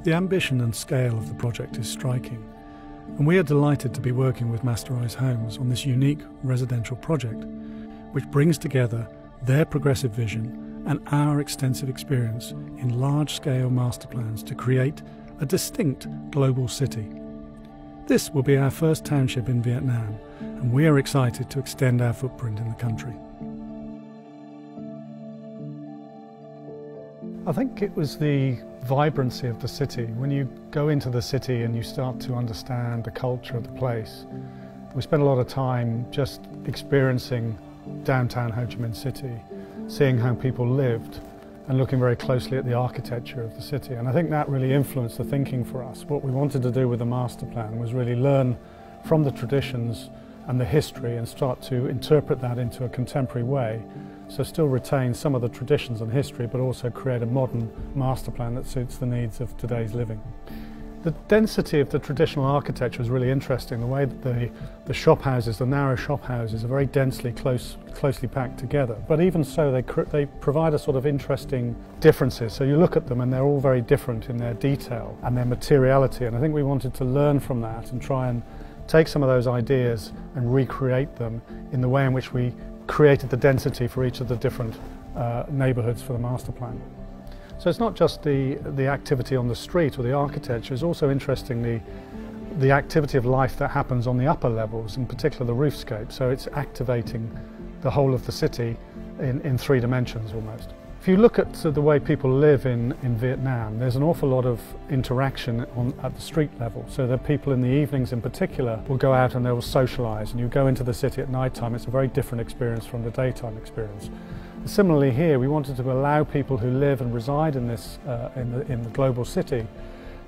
The ambition and scale of the project is striking, and we are delighted to be working with Masterise Homes on this unique residential project, which brings together their progressive vision and our extensive experience in large-scale master plans to create a distinct global city. This will be our first township in Vietnam, and we are excited to extend our footprint in the country. I think it was the vibrancy of the city. When you go into the city and you start to understand the culture of the place, we spent a lot of time just experiencing downtown Ho Chi Minh City, seeing how people lived and looking very closely at the architecture of the city. And I think that really influenced the thinking for us. What we wanted to do with the master plan was really learn from the traditions and the history and start to interpret that into a contemporary way. So still retain some of the traditions and history, but also create a modern master plan that suits the needs of today's living. The density of the traditional architecture is really interesting. The way that the shop houses, the narrow shop houses, are very densely closely packed together. But even so, they provide a sort of interesting differences. So you look at them and they're all very different in their detail and their materiality. And I think we wanted to learn from that and try and take some of those ideas and recreate them in the way in which we created the density for each of the different neighbourhoods for the master plan. So it's not just the activity on the street or the architecture, it's also interestingly the activity of life that happens on the upper levels, in particular the roofscape. So it's activating the whole of the city in three dimensions almost. If you look at the way people live in Vietnam, there's an awful lot of interaction at the street level. So the people in the evenings in particular will go out and they will socialise, and you go into the city at night time, it's a very different experience from the daytime experience. Similarly here, we wanted to allow people who live and reside in this in the global city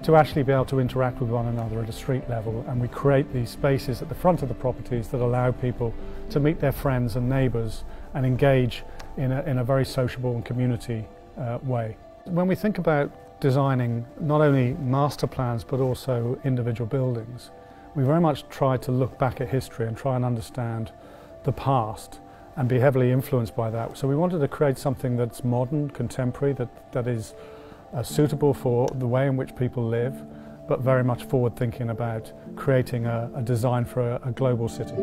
to actually be able to interact with one another at a street level, and we create these spaces at the front of the properties that allow people to meet their friends and neighbours and engage in a very sociable and community way. When we think about designing not only master plans but also individual buildings, we very much try to look back at history and try and understand the past and be heavily influenced by that. So we wanted to create something that's modern, contemporary, that is suitable for the way in which people live, but very much forward thinking about creating a design for a global city.